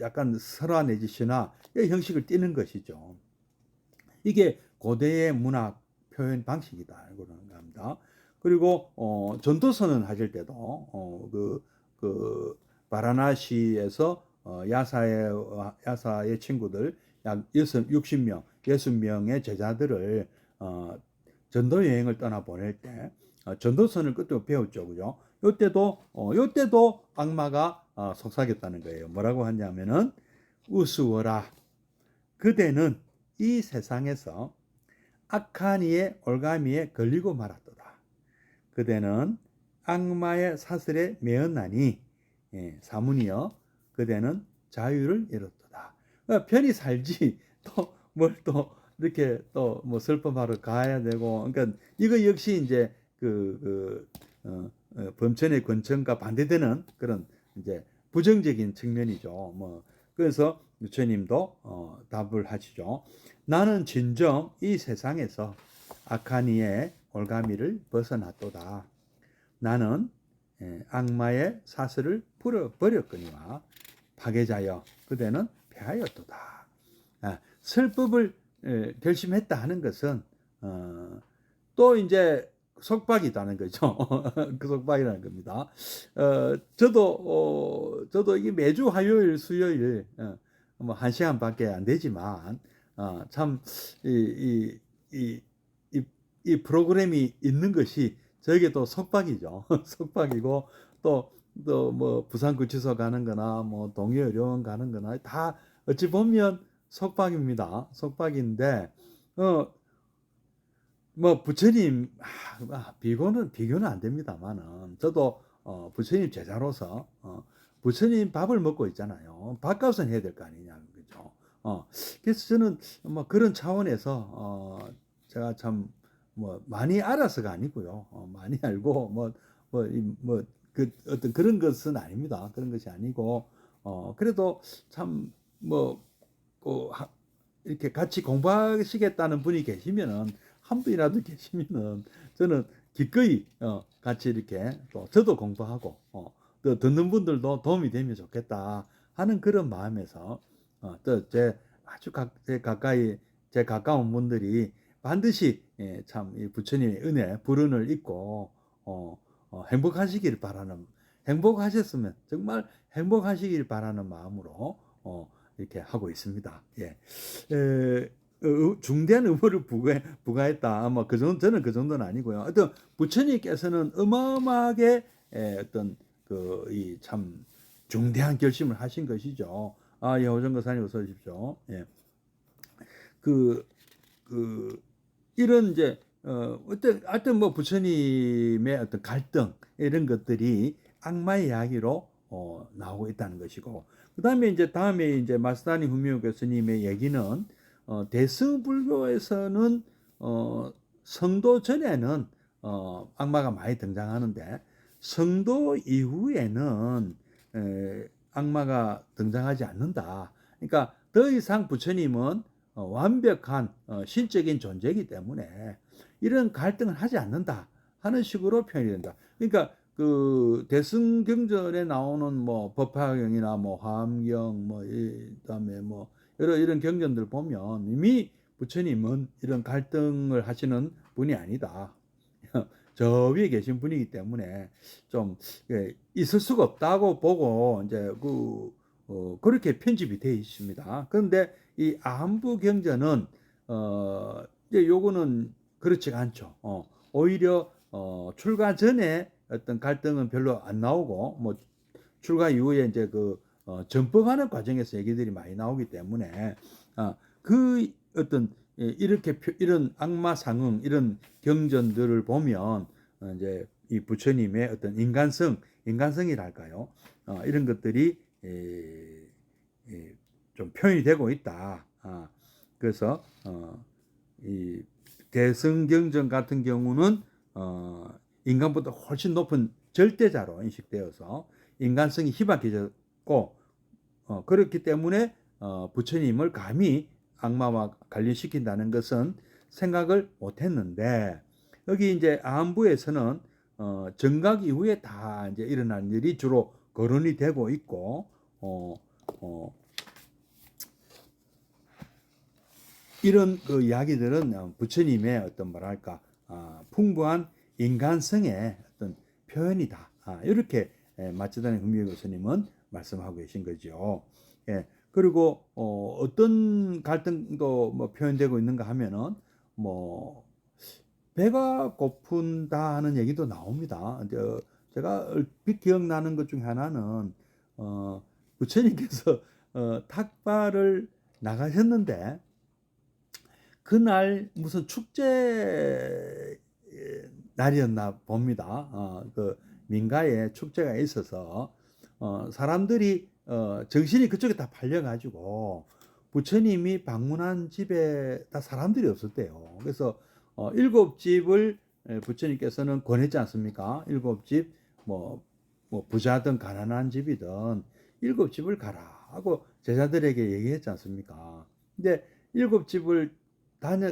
약간 설화 내지 신화의 형식을 띠는 것이죠. 이게 고대의 문학 표현 방식이다. 그러는 겁니다. 그리고 전도서는 하실 때도 바라나시에서 야사의 친구들 약 60명, 60명의 제자들을 전도 여행을 떠나 보낼 때 전도선을 그때 배웠죠, 그죠? 요때도 악마가 속삭였다는 거예요. 뭐라고 하냐면은 우스워라. 그대는 이 세상에서 악한 이의 올가미에 걸리고 말았도다. 그대는 악마의 사슬에 매었나니 사문이여 그대는 자유를 잃었도다. 편히 살지 또 뭘 또 이렇게 또 뭐 슬픔하러 가야 되고, 그러니까 이거 역시 이제 범천의 권천과 반대되는 그런 이제 부정적인 측면이죠. 뭐 그래서 부처님도 답을 하시죠. 나는 진정 이 세상에서 악한 이의 올가미를 벗어났도다. 나는 악마의 사슬을 풀어버렸거니와 파괴자여 그대는 패하였도다. 슬픔을 결심했다 하는 것은 또 이제 속박이라는 거죠. 그 속박이라는 겁니다. 저도 이게 매주 화요일, 수요일 뭐 1시간밖에 안 되지만 참 이 프로그램이 있는 것이 저에게도 속박이죠. 속박이고 또 뭐 부산구치소 가는 거나 뭐 동해어려원 가는 거나 다 어찌 보면 속박입니다. 속박인데 뭐 부처님 비교는 안 됩니다만은 저도 부처님 제자로서 부처님 밥을 먹고 있잖아요. 밥값은 해야 될 거 아니냐 그죠. 그래서 저는 뭐 그런 차원에서 제가 참 뭐 많이 알아서가 아니고요. 많이 알고 그 어떤 그런 것은 아닙니다. 그런 것이 아니고 그래도 참뭐 이렇게 같이 공부하시겠다는 분이 계시면은 한 분이라도 계시면은 저는 기꺼이 같이 이렇게 또 저도 공부하고 또 듣는 분들도 도움이 되면 좋겠다 하는 그런 마음에서 또 제 가까운 분들이 반드시 참 이 부처님의 은혜 불운을 잊고 행복하시길 바라는 행복하셨으면 정말 행복하시길 바라는 마음으로 이렇게 하고 있습니다. 예. 중대한 의무를 부과했다. 뭐 그 정도 저는 그 정도는 아니고요. 어떤 부처님께서는 어마어마하게 어떤 이 참 중대한 결심을 하신 것이죠. 예, 호정거사님 어서 오십시오. 예. 이런 이제 하여튼 뭐 부처님의 어떤 갈등 이런 것들이 악마의 이야기로 나오고 있다는 것이고, 그다음에 이제 마스다니 후미오 교수님의 얘기는 대승불교에서는 성도 전에는 악마가 많이 등장하는데 성도 이후에는 악마가 등장하지 않는다. 그러니까 더 이상 부처님은 완벽한 신적인 존재이기 때문에 이런 갈등을 하지 않는다 하는 식으로 표현이 된다. 그러니까 그 대승경전에 나오는 뭐 법화경이나 뭐 화엄경 뭐 그다음에 뭐 여러 이런 경전들 보면 이미 부처님은 이런 갈등을 하시는 분이 아니다. 저 위에 계신 분이기 때문에 좀 있을 수가 없다고 보고 이제 그렇게 편집이 되어 있습니다. 그런데 이 아함부 경전은 이제 요거는 그렇지가 않죠. 오히려 출가 전에 어떤 갈등은 별로 안 나오고 뭐 출가 이후에 이제 전법하는 과정에서 얘기들이 많이 나오기 때문에 그 어떤 이렇게 이런 악마 상응 이런 경전들을 보면 이제 이 부처님의 어떤 인간성이랄까요? 이런 것들이 좀 표현이 되고 있다. 그래서 이 대승경전 같은 경우는 인간보다 훨씬 높은 절대자로 인식되어서 인간성이 희박해졌고 그렇기 때문에 부처님을 감히 악마와 관련시킨다는 것은 생각을 못했는데 여기 이제 아함부에서는 정각 이후에 다 이제 일어난 일이 주로 거론이 되고 있고 이런 그 이야기들은 부처님의 어떤 뭐랄까 풍부한 인간성의 어떤 표현이다. 이렇게 마치다니 흥미의 교수님은 말씀하고 계신 거죠. 예. 그리고 어떤 갈등도 뭐 표현되고 있는가 하면은 뭐 배가 고픈다 하는 얘기도 나옵니다. 제가 얼핏 기억나는 것 중에 하나는 부처님께서 탁발을 나가셨는데 그날 무슨 축제 날이었나 봅니다. 그 민가에 축제가 있어서 사람들이 정신이 그쪽에 다 팔려가지고 부처님이 방문한 집에 다 사람들이 없었대요. 그래서 7집을 부처님께서는 권했지 않습니까? 7집 뭐 부자든 가난한 집이든 7집을 가라 하고 제자들에게 얘기했지 않습니까? 근데 7집을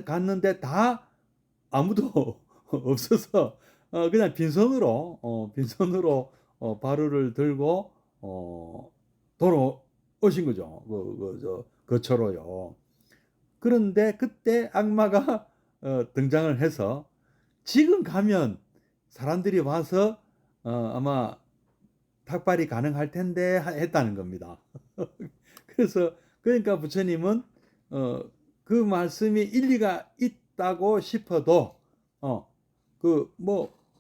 갔는데 다 아무도 없어서 그냥 빈손으로 바루를 들고 돌아오신 거죠. 거처로요. 그런데 그때 악마가 등장을 해서 지금 가면 사람들이 와서 아마 탁발이 가능할 텐데 했다는 겁니다. 그래서 그러니까 부처님은 그 말씀이 일리가 있다고 싶어도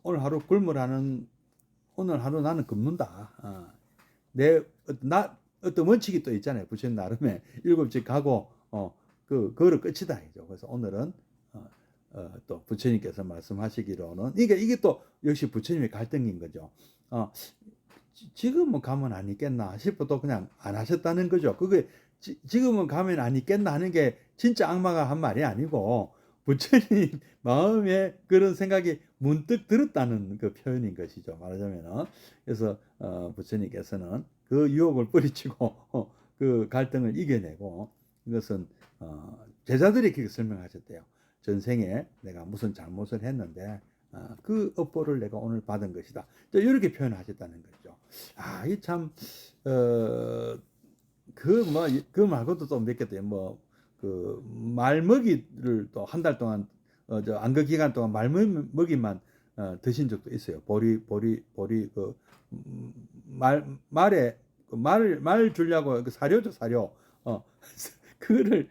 오늘 하루 오늘 하루 나는 굶는다. 어떤 원칙이 또 있잖아요. 부처님 나름의 7집 가고 그거를 끝이다 이죠. 그래서 오늘은 또 부처님께서 말씀하시기로는 이게 또 역시 부처님의 갈등인 거죠. 지금은 가면 안 있겠나 싶어도 그냥 안 하셨다는 거죠. 그게 지금은 가면 안 있겠나 하는 게 진짜 악마가 한 말이 아니고 부처님 마음에 그런 생각이 문득 들었다는 그 표현인 것이죠. 말하자면은. 그래서 부처님께서는 그 유혹을 뿌리치고 그 갈등을 이겨내고 이것은 제자들이 그렇게 설명하셨대요. 전생에 내가 무슨 잘못을 했는데 그 업보를 내가 오늘 받은 것이다. 이렇게 표현하셨다는 거죠. 이 참, 그 말고도 또 몇 개 더, 말먹이를 또 한 달 동안, 안거 기간 동안 말먹이만 드신 적도 있어요. 말 주려고 사료죠, 사료. 그거를,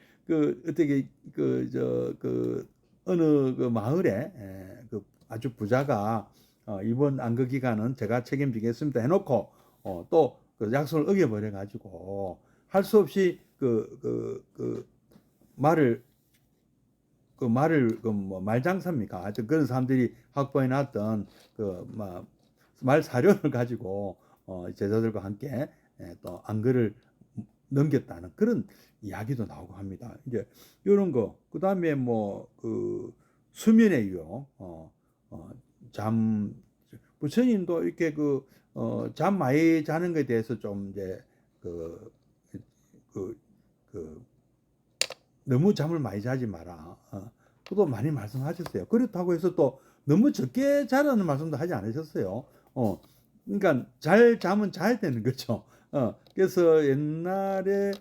어느 마을에, 아주 부자가 이번 안거 기간은 제가 책임지겠습니다 해놓고 또 그 약속을 어겨버려 가지고 할 수 없이 말을 말장사입니까? 하여튼 그런 사람들이 확보해 놨던 말 사료를 가지고 제자들과 함께 또 안거를 넘겼다는 그런 이야기도 나오고 합니다. 이제 이런 거, 그 다음에 수면의 유혹, 부처님도 이렇게 잠 많이 자는 것에 대해서 좀 이제 너무 잠을 많이 자지 마라. 또 많이 말씀하셨어요. 그렇다고 해서 또 너무 적게 자라는 말씀도 하지 않으셨어요. 그러니까 잘 자면 잘 되는 거죠. 그래서 옛날에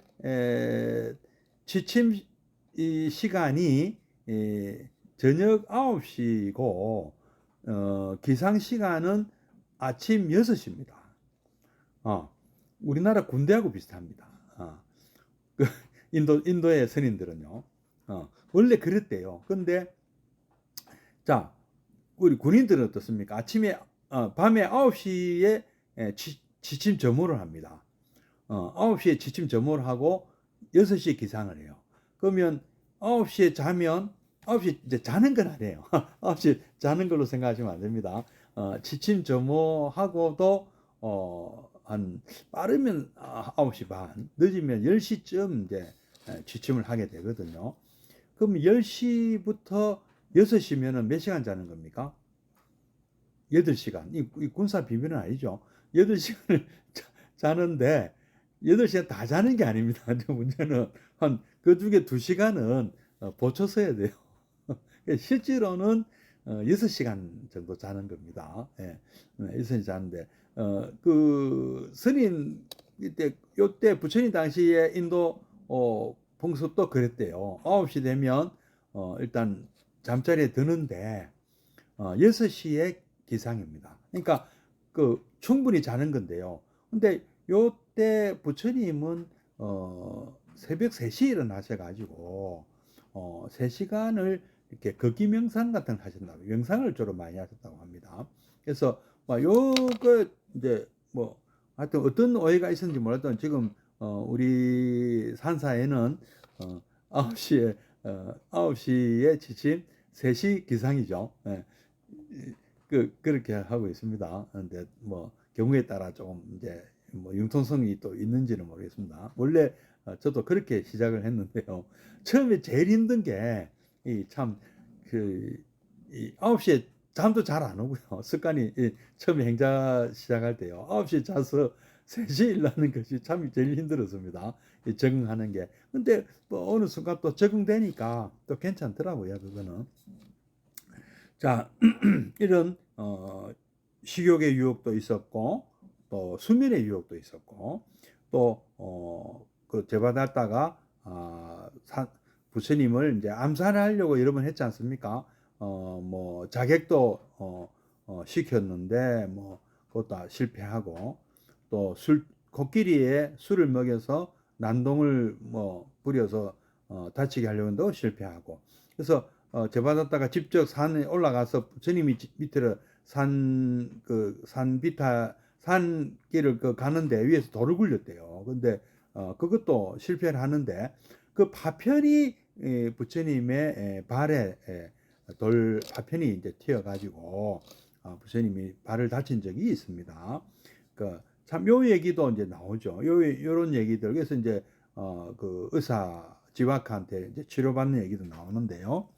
취침 이 시간이 저녁 9시고 기상 시간은 아침 6시입니다. 우리나라 군대하고 비슷합니다. 그 인도의 선인들은요. 원래 그랬대요. 근데 자, 우리 군인들은 어떻습니까? 아침에 밤에 9시에 지침 점호를 합니다. 9시에 지침 점호를 하고 6시에 기상을 해요. 그러면 9시에 자면 9시 이제 자는 건 아니에요. 9시 자는 걸로 생각하시면 안 됩니다. 지침 점호하고도 한 빠르면 9시 반, 늦으면 10시쯤 이제 취침을 하게 되거든요. 그럼 10시부터 6시면은 몇 시간 자는 겁니까? 8시간. 이 군사 비밀은 아니죠. 8시간을 자는데 8시간 다 자는 게 아닙니다. 문제는 한 그 중에 2시간은 보초 써야 돼요. 실제로는 6시간 정도 자는 겁니다. 예, 6시간 자는데 그 선인 요때 부처님 당시에 인도 풍습도 그랬대요. 9시 되면 일단 잠자리에 드는데 6시에 기상입니다. 그러니까 그 충분히 자는 건데요. 근데 요때 부처님은 새벽 3시에 일어나셔가지고 3시간을 이렇게 걷기 명상 같은 거 하신다고, 명상을 주로 많이 하셨다고 합니다. 그래서 요거 이제 뭐 하여튼 어떤 오해가 있었는지 몰랐던 지금 우리 산사에는 9시에 9시에 지침 3시 기상이죠. 예. 그렇게 하고 있습니다. 근데 뭐 경우에 따라 조금 이제 뭐 융통성이 또 있는지는 모르겠습니다. 원래 저도 그렇게 시작을 했는데요. 처음에 제일 힘든 게 이 참 그 9시에 잠도 잘 안 오고요. 습관이 처음에 행자 시작할 때요. 9시에 자서 3시에 일어나는 것이 참 제일 힘들었습니다. 적응하는 게. 근데 뭐 어느 순간 또 적응되니까 또 괜찮더라고요. 그거는. 자, 이런 식욕의 유혹도 있었고 또 수면의 유혹도 있었고 또그 제바다다가 부처님을 이제 암살하려고 여러 번 했지 않습니까? 뭐 자객도 시켰는데 뭐 그것도 실패하고 또 코끼리에 술을 먹여서 난동을 뭐 부려서 다치게 하려고 했는데 실패하고 그래서 제바다다가 직접 산에 올라가서 부처님이 밑으로 산길을 가는데 위에서 돌을 굴렸대요. 근데 그것도 실패를 하는데 그 파편이 부처님의 발에 돌 파편이 이제 튀어가지고 부처님이 발을 다친 적이 있습니다. 참 요 얘기도 이제 나오죠. 요런 얘기들 그래서 이제 그 의사 지와카한테 이제 치료받는 얘기도 나오는데요.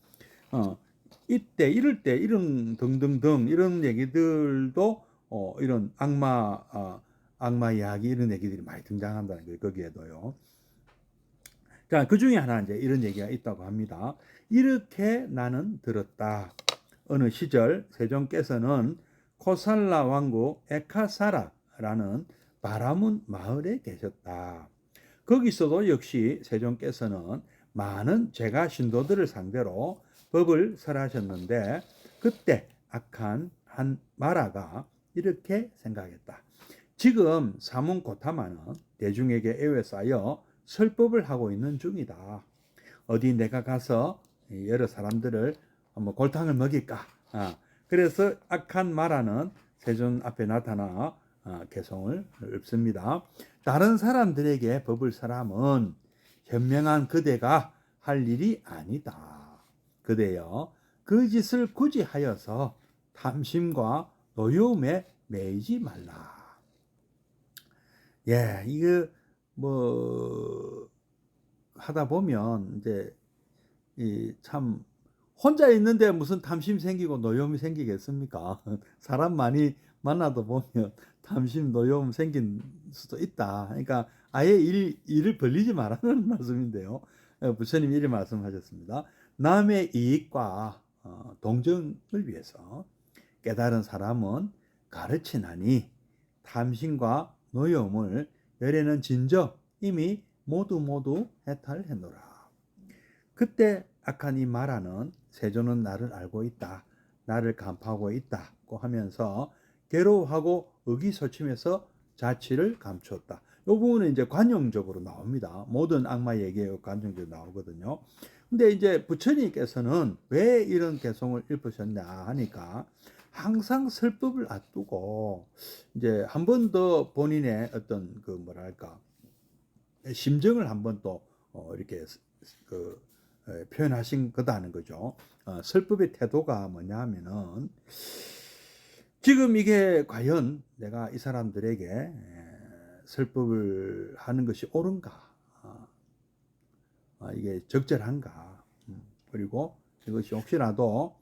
이럴 때 이런 등등등 이런 얘기들도 이런 악마 이야기 이런 얘기들이 많이 등장한다는 거예요. 거기에도요. 자, 그 중에 하나 이제 이런 얘기가 있다고 합니다. 이렇게 나는 들었다. 어느 시절 세종께서는 코살라 왕국 에카사라라는 바라문 마을에 계셨다. 거기서도 역시 세종께서는 많은 제가 신도들을 상대로 법을 설하셨는데 그때 악한 한 마라가 이렇게 생각했다. 지금 사문 고타마는 대중에게 애워싸여 설법을 하고 있는 중이다. 어디 내가 가서 여러 사람들을 한번 골탕을 먹일까? 그래서 악한 마라는 세존 앞에 나타나 개성을 읊습니다. 다른 사람들에게 법을 설함은 현명한 그대가 할 일이 아니다. 그대여 그 짓을 굳이 하여서 탐심과 노여움에 매이지 말라. 예, 이거 뭐 하다 보면 이제 참 혼자 있는데 무슨 탐심 생기고 노여움이 생기겠습니까? 사람 많이 만나다 보면 탐심, 노여움 생긴 수도 있다. 그러니까 아예 일을 벌리지 말라는 말씀인데요. 부처님이 이렇게 말씀하셨습니다. 남의 이익과 동정을 위해서 깨달은 사람은 가르치나니 탐심과 노여움을 열에는 진저 이미 모두 해탈했노라. 그때 악한 이 마라는 세조는 나를 알고 있다, 나를 간파하고 있다고 하면서 괴로워하고 의기소침해서 자취를 감추었다. 이 부분은 이제 관용적으로 나옵니다. 모든 악마 얘기에 관용적으로 나오거든요. 근데 이제 부처님께서는 왜 이런 개송을 읊으셨냐 하니까 항상 설법을 앞두고 이제 한 번 더 본인의 어떤 그 뭐랄까 심정을 한번 또 이렇게 그 표현하신 거다는 거죠. 설법의 태도가 뭐냐 하면은 지금 이게 과연 내가 이 사람들에게 설법을 하는 것이 옳은가, 이게 적절한가, 그리고 이것이 혹시라도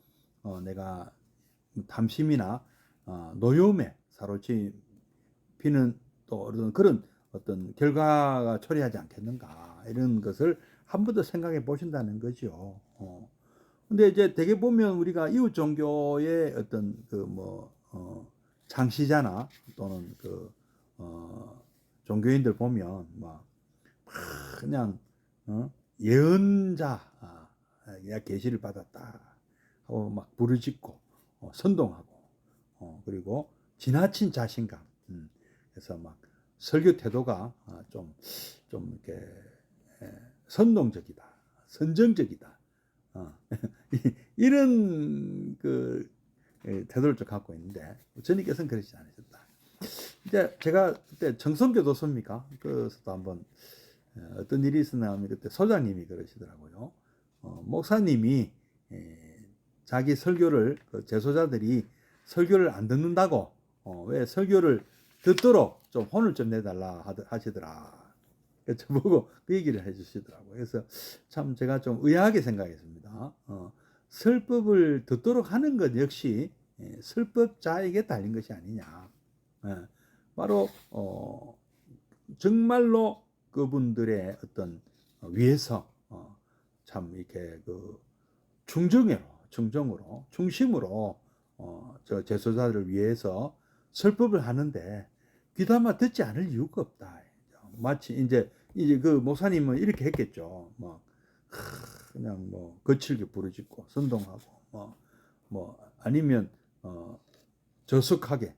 내가 탐심이나 노여움에 사로잡히는 또 그런 어떤 결과가 초래하지 않겠는가, 이런 것을 한 번 더 생각해 보신다는 거죠. 근데 이제 대개 보면 우리가 이웃 종교의 어떤 창시자나 또는 종교인들 보면 막 그냥 예언자, 내가 계시를 받았다 하고 막 부르짖고 선동하고 그리고 지나친 자신감, 그래서 막 설교 태도가 좀 이렇게 선동적이다, 선정적이다, 이런 태도를 좀 갖고 있는데 부처님께서는 그러지 않으셨다. 이제 제가 그때 정성교도소입니까? 그래서 한번 어떤 일이 있었냐면 그때 소장님이 그러시더라고요. 목사님이 자기 설교를 제소자들이 설교를 안 듣는다고 왜 설교를 듣도록 좀 혼을 좀 내달라 하시더라. 그래서 저보고 그 얘기를 해주시더라고요. 그래서 참 제가 좀 의아하게 생각했습니다. 설법을 듣도록 하는 것 역시 설법자에게 달린 것이 아니냐. 바로 정말로 그분들의 어떤 위해서 참 이렇게 충정으로 충심으로 저 제소자들을 위해서 설법을 하는데 귀담아 듣지 않을 이유가 없다. 마치 이제 그 목사님은 이렇게 했겠죠. 그냥 거칠게 부르짖고 선동하고 아니면 저속하게,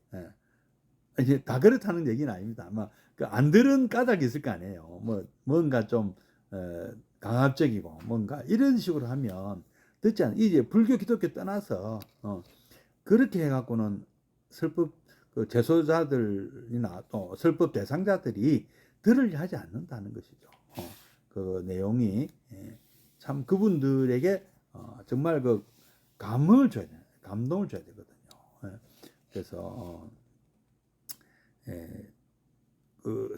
이제 다 그렇다는 얘기는 아닙니다. 아마 안 들은 까닭이 있을 거 아니에요. 뭔가 좀 강압적이고 뭔가 이런 식으로 하면 듣지 않아. 이제 불교 기독교 떠나서 그렇게 해갖고는 설법 제소자들이나 또 설법 대상자들이 들으려 하지 않는다는 것이죠. 그 내용이 참 그분들에게 정말 감동을 줘야 되거든요. 그래서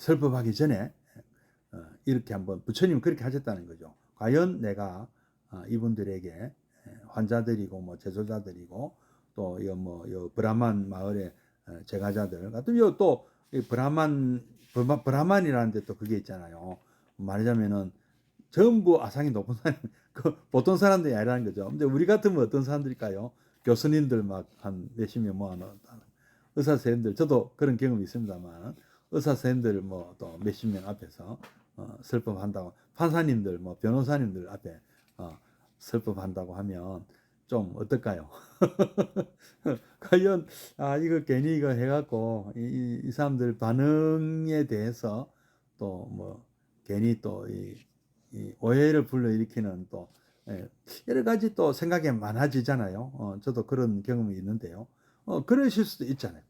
설법하기 전에 이렇게 한번 부처님 그렇게 하셨다는 거죠. 과연 내가 이분들에게 환자들이고 제소자들이고 또 브라만 마을의 제가자들 같은 또 브라만이라는 데 또 그게 있잖아요. 말하자면은 전부 아상이 높은 사람, 보통 사람들이 아니라는 거죠. 근데 우리 같으면 어떤 사람들일까요? 교수님들 막 한 몇십 명 모아놓은 의사 선생님들, 저도 그런 경험이 있습니다만 의사 선생님들 또 몇십 명 앞에서 설법한다고, 판사님들 변호사님들 앞에 설법한다고 하면 좀 어떨까요? 과연 이거 괜히 이거 해갖고 이 사람들 반응에 대해서 또 괜히 또 이 오해를 불러일으키는 또 여러 가지 또 생각이 많아지잖아요. 저도 그런 경험이 있는데요. 그러실 수도 있잖아요.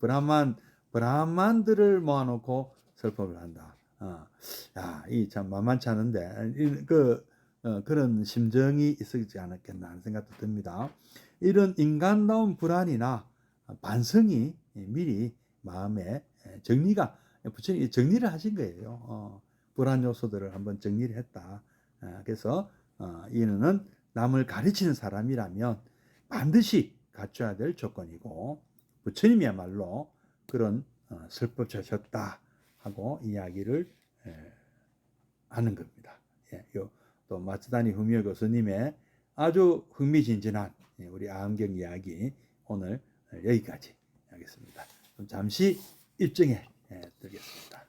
브라만들을 모아놓고 설법을 한다. 이 참 만만치 않은데 그런 심정이 있었지 않았겠나 하는 생각도 듭니다. 이런 인간다운 불안이나 반성이 미리 마음에 정리가, 부처님이 정리를 하신 거예요. 불안 요소들을 한번 정리를 했다. 그래서 이는 남을 가르치는 사람이라면 반드시 갖춰야 될 조건이고 부처님이야말로 그런 설법자셨다 하고 이야기를 하는 겁니다. 또 마츠다니 후미오 교수님의 아주 흥미진진한 우리 아음경 이야기 오늘 여기까지 하겠습니다. 그럼 잠시 입증해 드리겠습니다.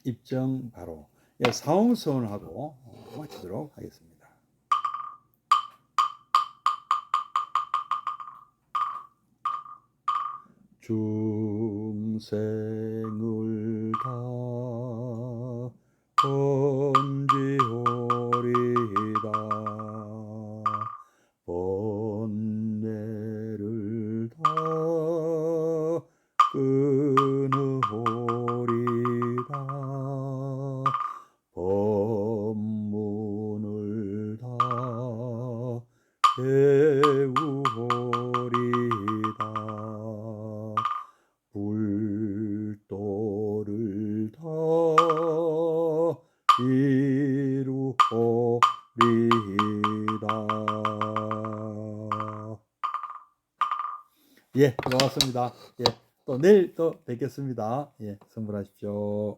입증 바로 사홍선하고 마치도록 하겠습니다. 중생을 다 건지오리다 번뇌를 다 끊으오리다 법문을 다 배우오리다 불도를 다 이루오리다. 예, 고맙습니다. 예, 또 내일 또 뵙겠습니다. 예, 성불하십시오.